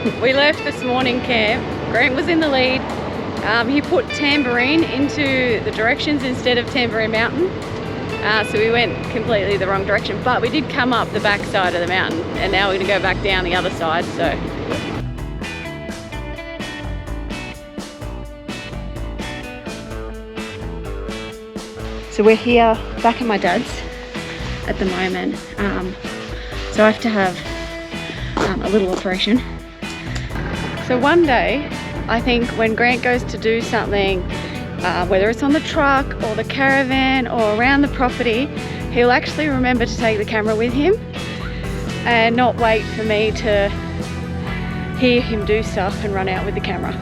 We left this morning camp. Grant was in the lead. He put Tamborine into the directions instead of Tamborine Mountain. So we went completely the wrong direction, but we did come up the back side of the mountain, and now we're going to go back down the other side. So we're here back at my dad's at the moment. So I have to have a little operation. So one day, I think when Grant goes to do something, whether it's on the truck or the caravan or around the property, he'll actually remember to take the camera with him and not wait for me to hear him do stuff and run out with the camera.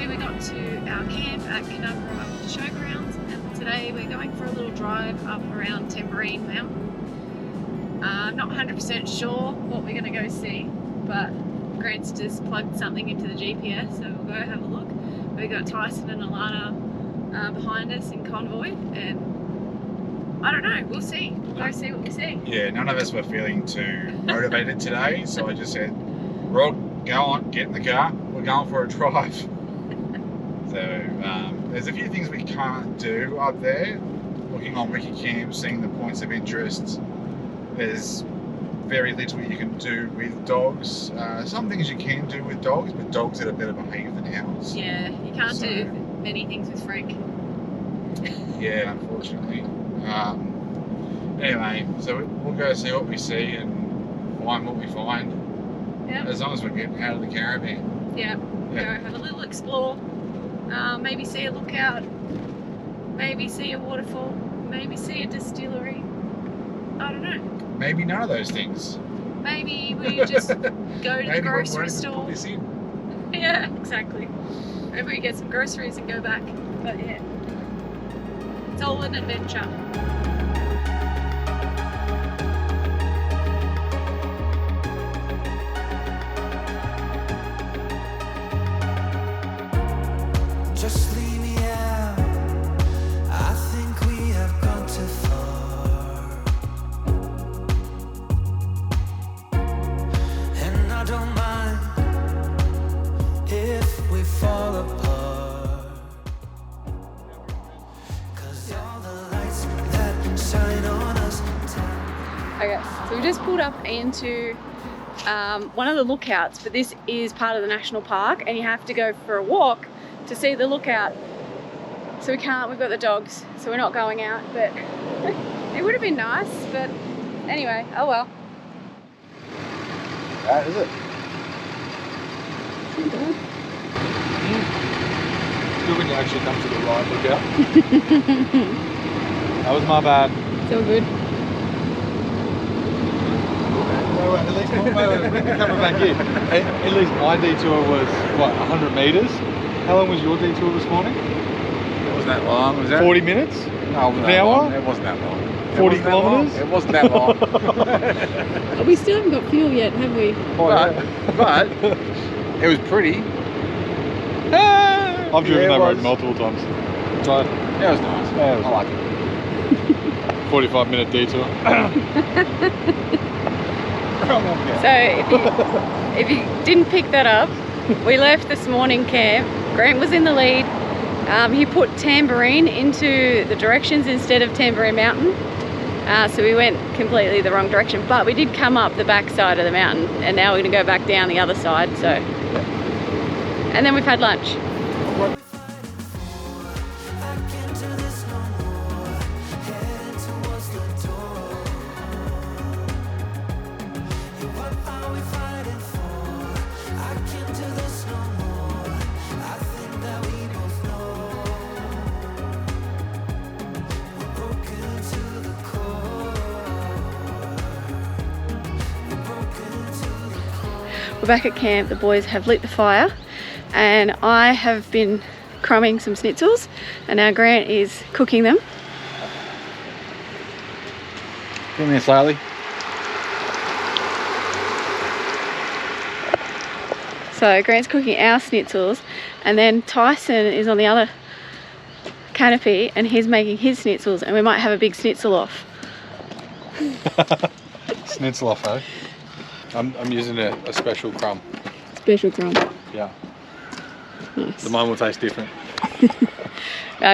We got to our camp at Canungra Showgrounds, and today we're going for a little drive up around Tamborine Mountain. I'm not 100% sure what we're going to go see, but Grant's just plugged something into the GPS, so we'll go have a look. We've got Tyson and Alana behind us in convoy, and I don't know, we'll see. We'll go see what we see. Yeah, none of us were feeling too motivated today, so I just said, Rod, go on, get in the car, we're going for a drive. So there's a few things we can't do up there. Looking on HIPCAMP, seeing the points of interest, there's very little you can do with dogs. Some things you can do with dogs, but dogs that are better behaved than ours. Yeah, you can't do many things with Frank. Yeah, unfortunately. Anyway, so we'll go see what we see and find what we find. Yep. As long as we're getting out of the caravan. Yeah, go have a little explore. Maybe see a lookout, maybe see a waterfall, maybe see a distillery. I don't know. Maybe none of those things. Maybe we just go to the grocery store. Yeah, exactly. Maybe we get some groceries and go back. But yeah, it's all an adventure. Just leave me out. I think we have gone too far, and I don't mind if we fall apart, 'cause all the lights that shine on us. Okay, so we just pulled up into one of the lookouts, but this is part of the national park, and you have to go for a walk to see the lookout. So we can't, we've got the dogs, so we're not going out, but it would have been nice, but anyway, oh well. That is it. Isn't good. Good when you actually come to the right lookout. That was my bad. It's all good. Wait, let me come back here. At least my detour was, what, 100 metres? How long was your detour this morning? It wasn't that long, was it? 40 minutes? No, An hour? It wasn't that long. 40 kilometres? It wasn't that long. We still haven't got fuel yet, have we? But it was pretty. I've driven that road multiple times. So, Yeah, it was nice. Yeah, it was I like it. 45-minute detour. So if you didn't pick that up, we left this morning camp. Grant was in the lead. He put Tamborine into the directions instead of Tamborine Mountain. So we went completely the wrong direction, but we did come up the back side of the mountain, and now we're going to go back down the other side. So, and then we've had lunch. We're back at camp. The boys have lit the fire and I have been crumbing some schnitzels and now Grant is cooking them. Come here slowly. So Grant's cooking our schnitzels and then Tyson is on the other canopy and he's making his schnitzels and we might have a big schnitzel off. Schnitzel off, eh? I'm using a special crumb. Special crumb. Yeah. Nice. The mine will taste different.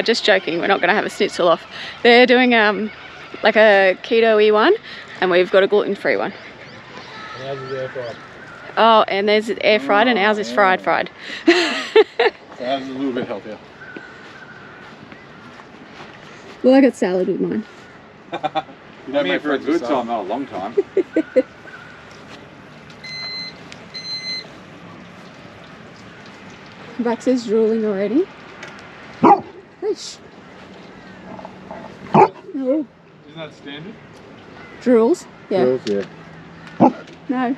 Just joking, we're not going to have a schnitzel off. They're doing like a keto E1 and we've got a gluten-free one. And ours is air fried. Oh, and there's air fried and ours is fried. So ours is a little bit healthier. Well, I got salad with mine. You don't make for a friends good with time, salad. not a long time. Baxter's drooling already. Ish. No. Isn't that standard? Drools? Yeah. Girls, yeah. No.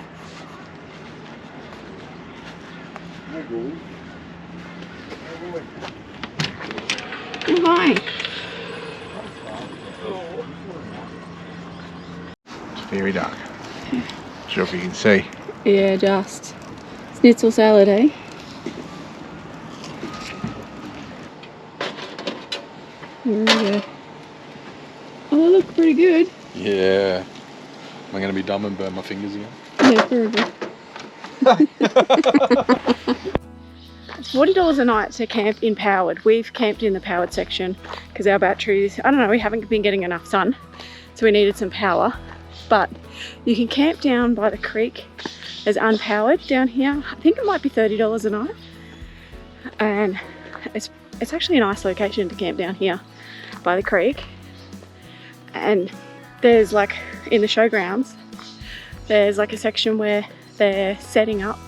Oh, hi. It's very dark. Sure if you can see. Yeah, just. Schnitzel salad, eh? There we go. Oh, they look pretty good. Yeah. Am I going to be dumb and burn my fingers again? Yeah, very good. It's $40 a night to camp in Powered. We've camped in the Powered section because our batteries, I don't know, we haven't been getting enough sun, so we needed some power. But you can camp down by the creek as unpowered down here. I think it might be $30 a night. And it's actually a nice location to camp down here by the creek. And there's like, in the showgrounds, there's like a section where they're setting up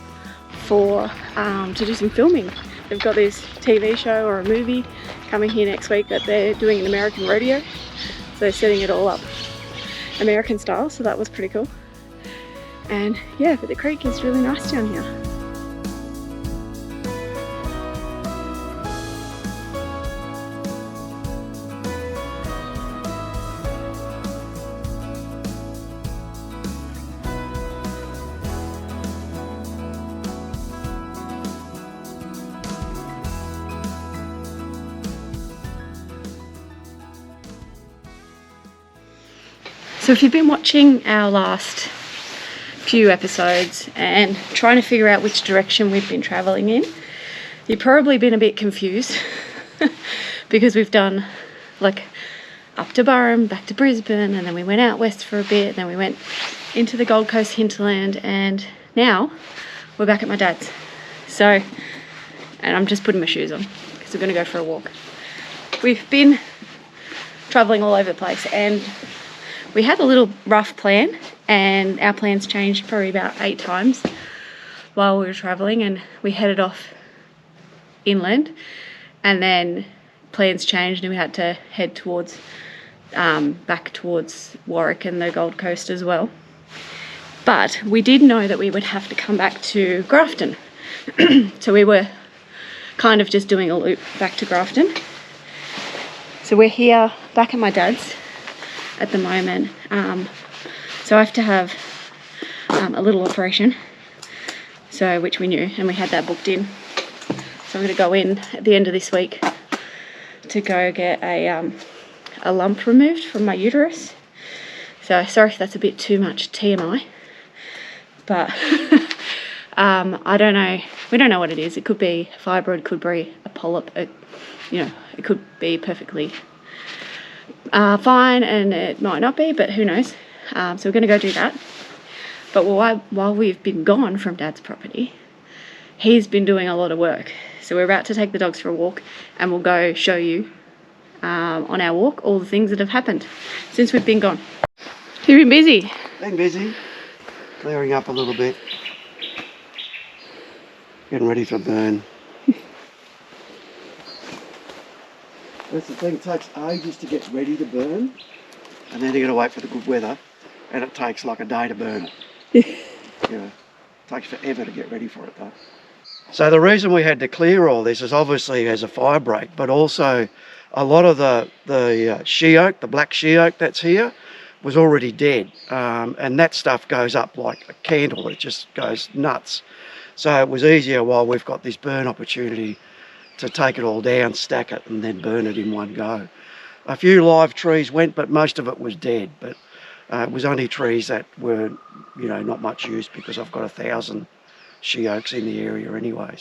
for to do some filming. They've got this TV show or a movie coming here next week that they're doing an American rodeo. So they're setting it all up American style, so that was pretty cool. And yeah, but the creek is really nice down here. So if you've been watching our last few episodes and trying to figure out which direction we've been travelling in, you've probably been a bit confused because we've done like up to Burrum, back to Brisbane, and then we went out west for a bit, and then we went into the Gold Coast hinterland, and now we're back at my dad's. So, and I'm just putting my shoes on because we're going to go for a walk. We've been travelling all over the place and we had a little rough plan, and our plans changed probably about 8 times while we were travelling, and we headed off inland, and then plans changed and we had to head towards back towards Warwick and the Gold Coast as well. But we did know that we would have to come back to Grafton. So we were kind of just doing a loop back to Grafton. So we're here back at my dad's at the moment. So I have to have a little operation, so which we knew, and we had that booked in. So I'm going to go in at the end of this week to go get a lump removed from my uterus. So sorry if that's a bit too much TMI, but I don't know. We don't know what it is. It could be a fibroid, could be a polyp. It could be perfectly fine, and it might not be, but who knows. So we're going to go do that. But while we've been gone from Dad's property, he's been doing a lot of work. So we're about to take the dogs for a walk, and we'll go show you on our walk all the things that have happened since we've been gone. You've been busy. Been busy, clearing up a little bit, getting ready for burn. That's the thing, it takes ages to get ready to burn, and then you got to wait for the good weather, and it takes like a day to burn it. Yeah. Takes forever to get ready for it though. So the reason we had to clear all this is obviously as a fire break, but also a lot of the she oak, the black she oak that's here, was already dead. And that stuff goes up like a candle. It just goes nuts. So it was easier while we've got this burn opportunity to take it all down, stack it, and then burn it in one go. A few live trees went, but most of it was dead. But it was only trees that were, you know, not much use because I've got 1,000 she oaks in the area anyway.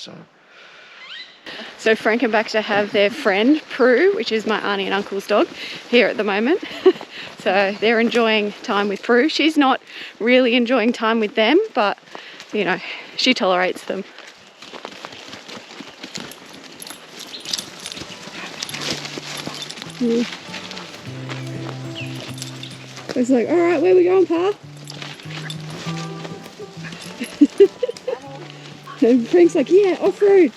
So Frank and Baxter have their friend Prue, which is my auntie and uncle's dog, here at the moment. So they're enjoying time with Prue. She's not really enjoying time with them, but you know, she tolerates them. It's like, all right, where we going, Pa? And Frank's like, yeah, off-road,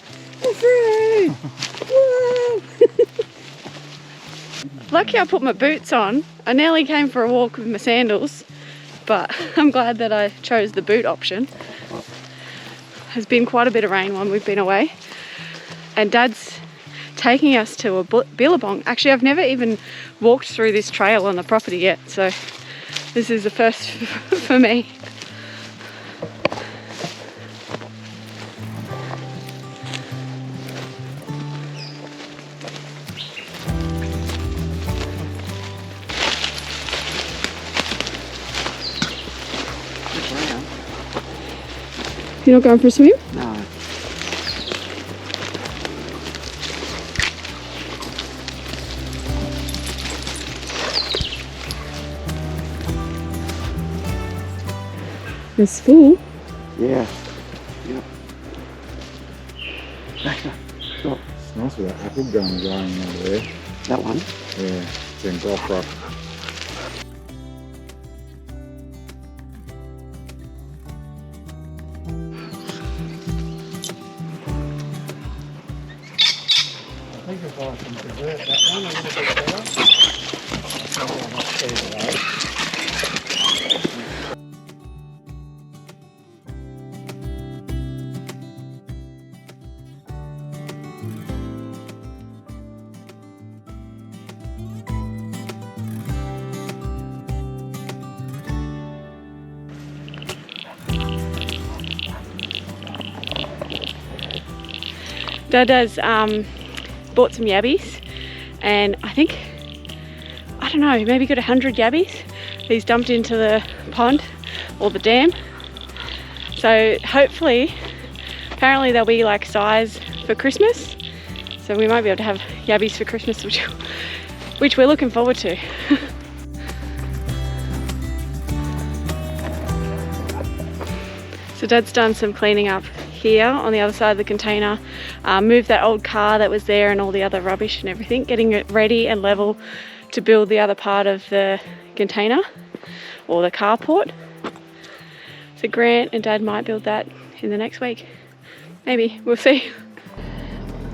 off-road. Whoa. Lucky I put my boots on. I nearly came for a walk with my sandals, but I'm glad that I chose the boot option. There's been quite a bit of rain while we've been away, and Dad's taking us to a billabong. Actually, I've never even walked through this trail on the property yet, so this is the first for me. You're not going for a swim? No. It's full. Yeah. Yep. Baxter, stop. It's nice with that apple gum going over there. That one. Yeah, it's in golf rock. I think if I can convert that one a little bit better. Dad has bought some yabbies, and I think, I don't know, maybe got 100 yabbies he's dumped into the pond or the dam. So hopefully, apparently they'll be like size for Christmas, so we might be able to have yabbies for Christmas, which we're looking forward to. So Dad's done some cleaning up here on the other side of the container, moved that old car that was there and all the other rubbish and everything, getting it ready and level to build the other part of the container or the carport. So Grant and Dad might build that in the next week. Maybe, we'll see.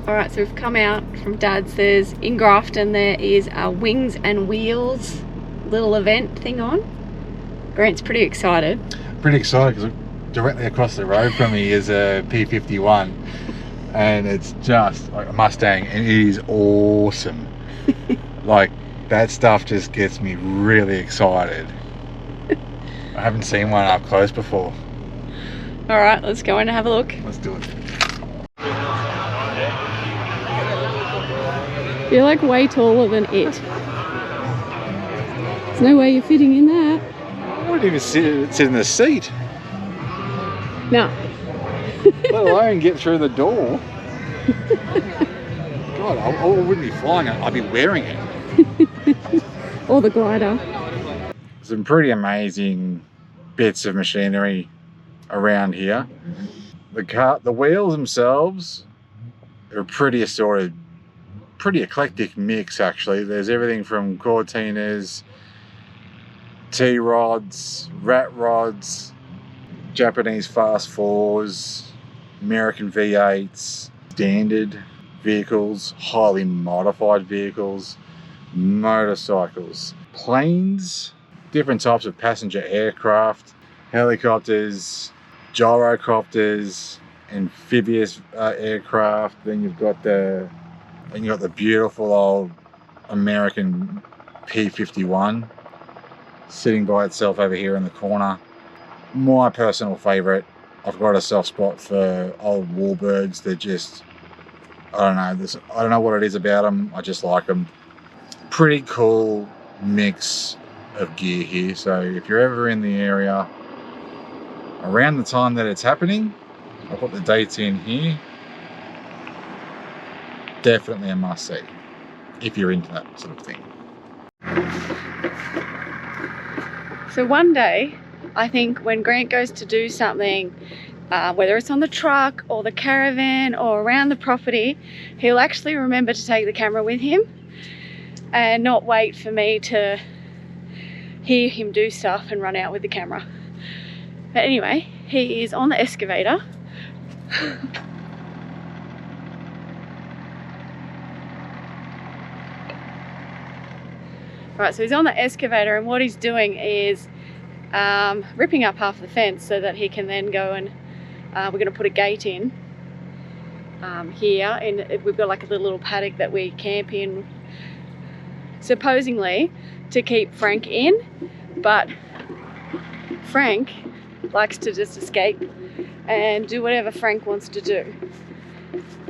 Alright, so we've come out from Dad's. There's in Grafton, there is a Wings and Wheels little event thing on. Grant's pretty excited. Pretty excited because directly across the road from me is a P51 and it's just like a Mustang and it is awesome. Like that stuff just gets me really excited. I haven't seen one up close before. Alright, let's go in and have a look. Let's do it. You're like way taller than it. There's no way you're fitting in that. I wouldn't even sit in the seat. No. Let alone get through the door. God, I wouldn't be flying it, I'd be wearing it. Or the glider. Some pretty amazing bits of machinery around here. The wheels themselves are pretty assorted, pretty eclectic mix actually. There's everything from Cortinas, T-rods, rat rods, Japanese fast fours, American V8s, standard vehicles, highly modified vehicles, motorcycles, planes, different types of passenger aircraft, helicopters, gyrocopters, amphibious aircraft. Then you've got the beautiful old American P-51 sitting by itself over here in the corner. My personal favourite. I've got a soft spot for old warbirds. They're just, I don't know what it is about them. I just like them. Pretty cool mix of gear here. So if you're ever in the area around the time that it's happening, I'll put the dates in here. Definitely a must see if you're into that sort of thing. So one day, I think when Grant goes to do something, whether it's on the truck or the caravan or around the property, he'll actually remember to take the camera with him and not wait for me to hear him do stuff and run out with the camera. But anyway, he is on the excavator. Right, so he's on the excavator, and what he's doing is ripping up half the fence so that he can then go and we're going to put a gate in here, and we've got like a little paddock that we camp in, supposedly to keep Frank in, but Frank likes to just escape and do whatever Frank wants to do.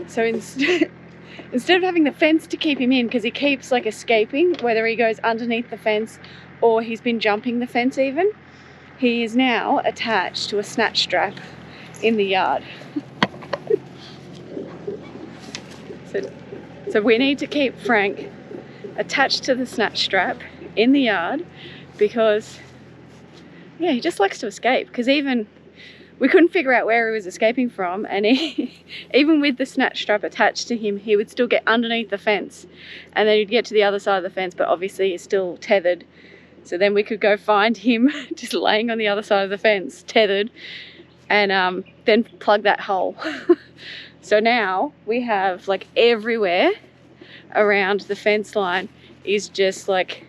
So instead of having the fence to keep him in, because he keeps like escaping, whether he goes underneath the fence or he's been jumping the fence even, he is now attached to a snatch strap in the yard. So we need to keep Frank attached to the snatch strap in the yard, because yeah, he just likes to escape. Because even we couldn't figure out where he was escaping from, and even with the snatch strap attached to him, he would still get underneath the fence, and then he'd get to the other side of the fence, but obviously he's still tethered. So then we could go find him just laying on the other side of the fence, tethered, and then plug that hole. So now we have like everywhere around the fence line is just like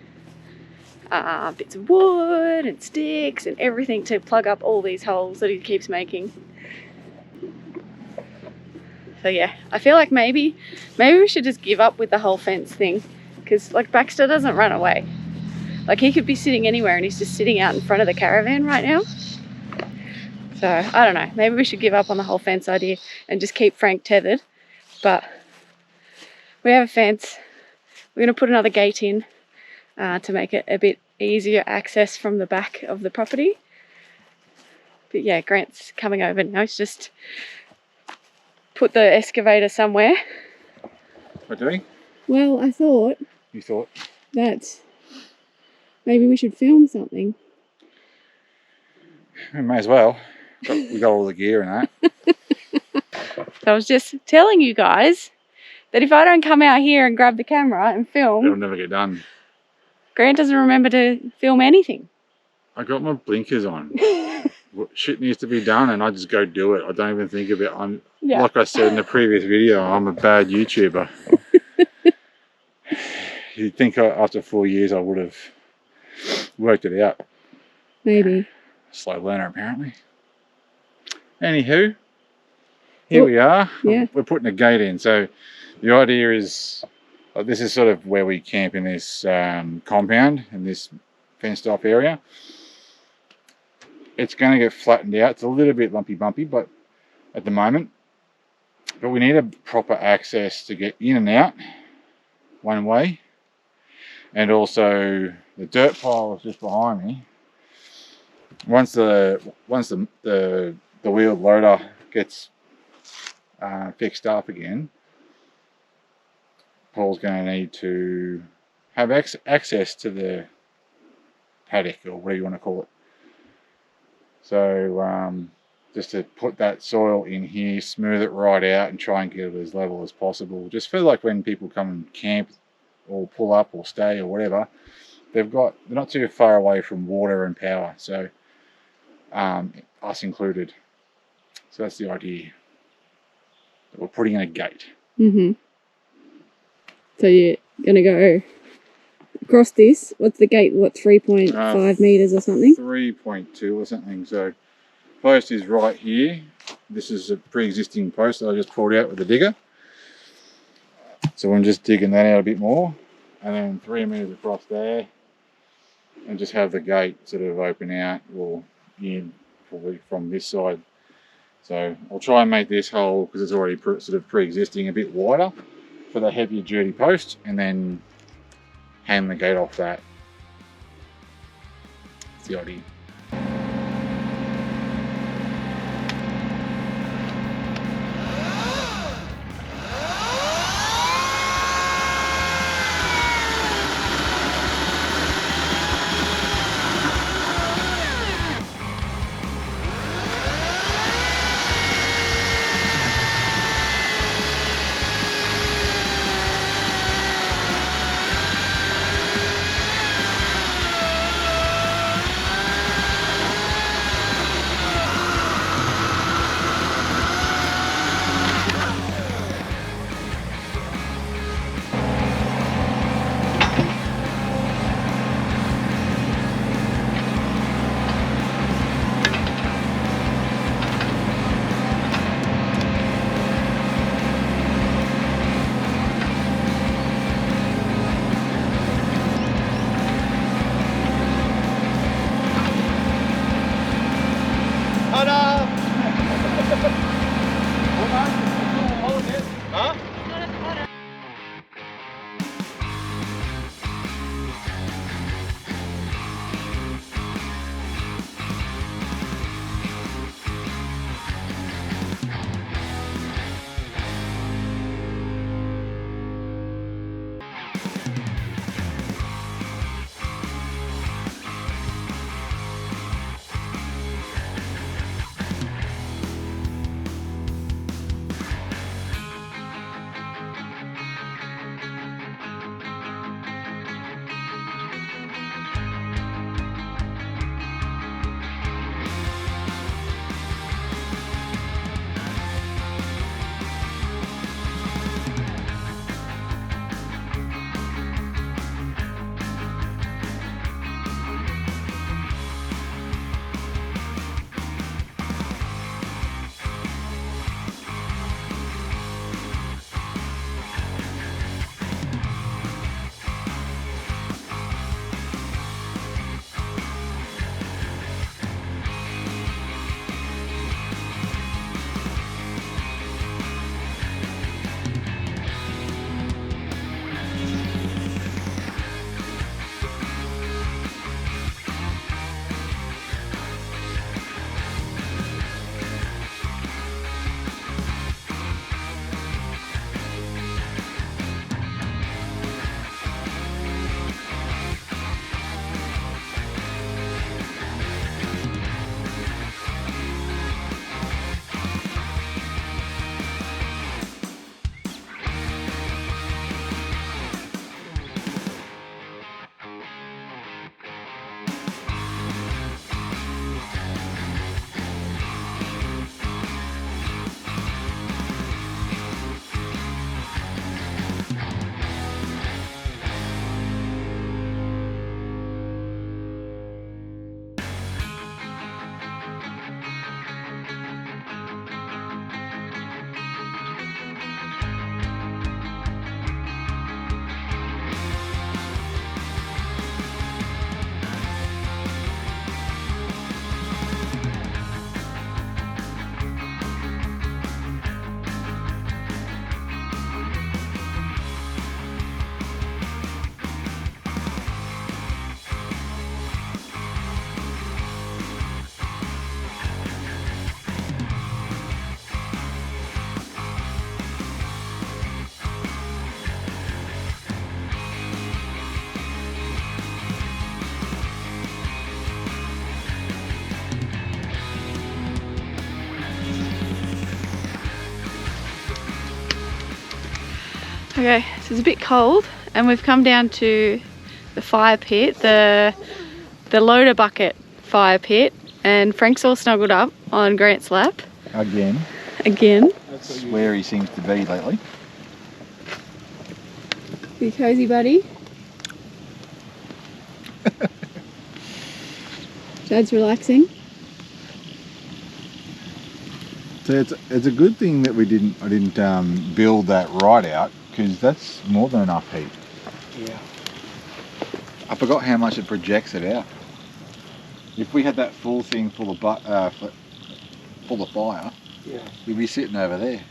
bits of wood and sticks and everything to plug up all these holes that he keeps making. So yeah, I feel like maybe we should just give up with the whole fence thing, because like Baxter doesn't run away. Like he could be sitting anywhere and he's just sitting out in front of the caravan right now. So I don't know, maybe we should give up on the whole fence idea and just keep Frank tethered. But we have a fence. We're going to put another gate in to make it a bit easier access from the back of the property. But yeah, Grant's coming over now. He's just put the excavator somewhere. What doing? Well, I thought You thought? that maybe we should film something. We may as well. We got all the gear and that. So I was just telling you guys that if I don't come out here and grab the camera and film, It'll never get done. Grant doesn't remember to film anything. I got my blinkers on. Shit needs to be done and I just go do it. I don't even think of it. Like I said in the previous video, I'm a bad YouTuber. You'd think after 4 years I would have worked it out. Maybe. Slow learner apparently. Anywho, here we are. Yeah. We're putting a gate in. So the idea is, this is sort of where we camp in this compound, in this fenced off area. It's going to get flattened out. It's a little bit lumpy bumpy, but at the moment, but we need a proper access to get in and out one way. And also the dirt pile is just behind me. Once the wheeled loader gets fixed up again, Paul's going to need to have access to the paddock, or whatever you want to call it. So just to put that soil in here, smooth it right out and try and get it as level as possible. Just feel like when people come and camp or pull up or stay or whatever, they're not too far away from water and power. So us included. So that's the idea. We're putting in a gate. Mm-hmm. So you're going to go across this. What's the gate? What, 3.5 meters or something? 3.2 or something. So post is right here. This is a pre-existing post that I just pulled out with the digger. So I'm just digging that out a bit more, and then 3 meters across there, and just have the gate sort of open out or in probably from this side. So I'll try and make this hole, because it's already sort of pre-existing, a bit wider for the heavier duty post, and then hand the gate off that. That's the idea. Okay, so it's a bit cold and we've come down to the fire pit, the loader bucket fire pit, and Frank's all snuggled up on Grant's lap. Again. That's where he seems to be lately. You cozy, buddy? Dad's relaxing. So it's a good thing that I didn't build that right out, because that's more than enough heat. Yeah. I forgot how much it projects it out. If we had that full thing full of fire, Yeah. you'd be sitting over there.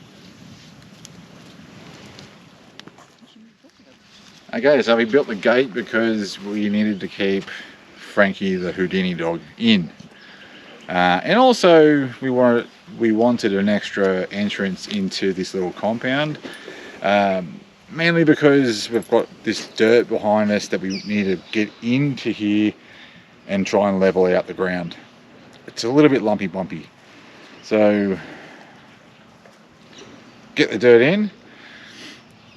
Okay, so we built the gate because we needed to keep Frankie the Houdini dog in. And also we wanted an extra entrance into this little compound, mainly because we've got this dirt behind us that we need to get into here and try and level out the ground. It's a little bit lumpy bumpy, so get the dirt in.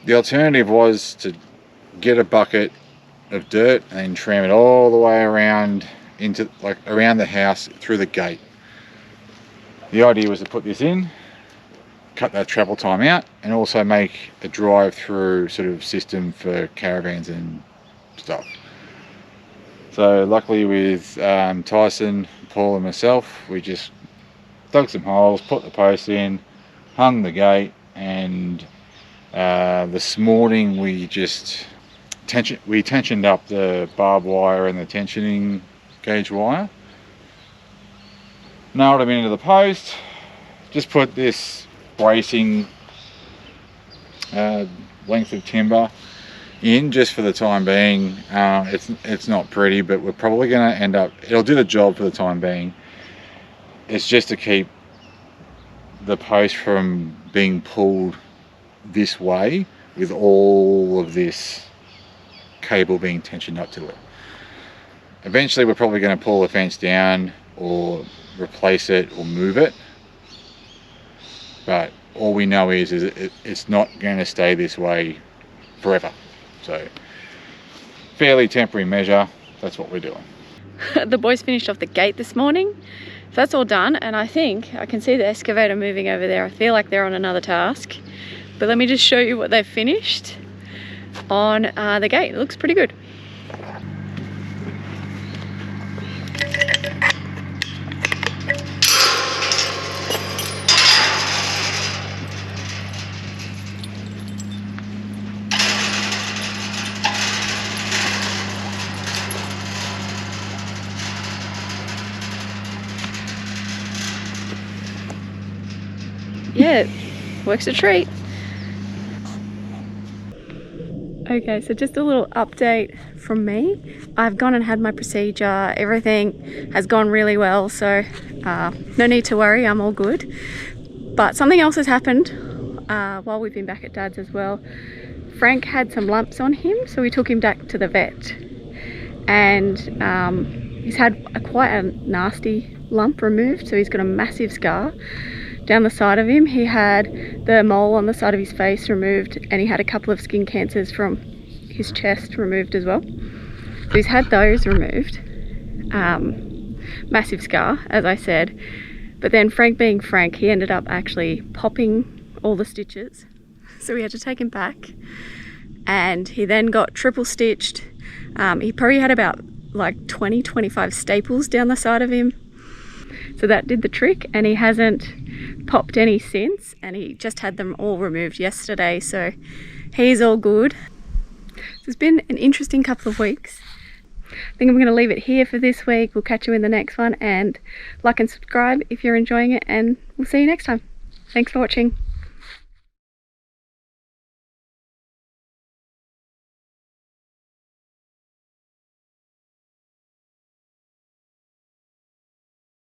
The alternative was to get a bucket of dirt and then tram it all the way around into, like, around the house through the gate. The idea was to put this in, cut that travel time out, and also make a drive-through sort of system for caravans and stuff. So luckily with Tyson, Paul and myself, we just dug some holes, put the posts in, hung the gate, and this morning we just tensioned up the barbed wire and the tensioning gauge wire, nailed them into the post, just put this bracing length of timber in just for the time being. It's not pretty, but we're probably going to end up, it'll do the job for the time being. It's just to keep the post from being pulled this way with all of this cable being tensioned up to it. Eventually we're probably going to pull the fence down or replace it or move it, but all we know is it's not going to stay this way forever. So fairly temporary measure, that's what we're doing. The boys finished off the gate this morning, so that's all done, and I think I can see the excavator moving over there. I feel like they're on another task, but let me just show you what they've finished on the gate. It looks pretty good. Yeah, works a treat. Okay, so just a little update from me. I've gone and had my procedure. Everything has gone really well, so no need to worry, I'm all good. But something else has happened while we've been back at Dad's as well. Frank had some lumps on him, so we took him back to the vet. And he's had quite a nasty lump removed, so he's got a massive scar down the side of him. He had the mole on the side of his face removed, and he had a couple of skin cancers from his chest removed as well. So he's had those removed. Massive scar, as I said. But then Frank being Frank, he ended up actually popping all the stitches. So we had to take him back. And he then got triple stitched. He probably had about like 20-25 staples down the side of him. So that did the trick, and he hasn't popped any since, and he just had them all removed yesterday, so he's all good. So it's been an interesting couple of weeks. I think I'm going to leave it here for this week. We'll catch you in the next one, and like and subscribe if you're enjoying it, and we'll see you next time. Thanks for watching.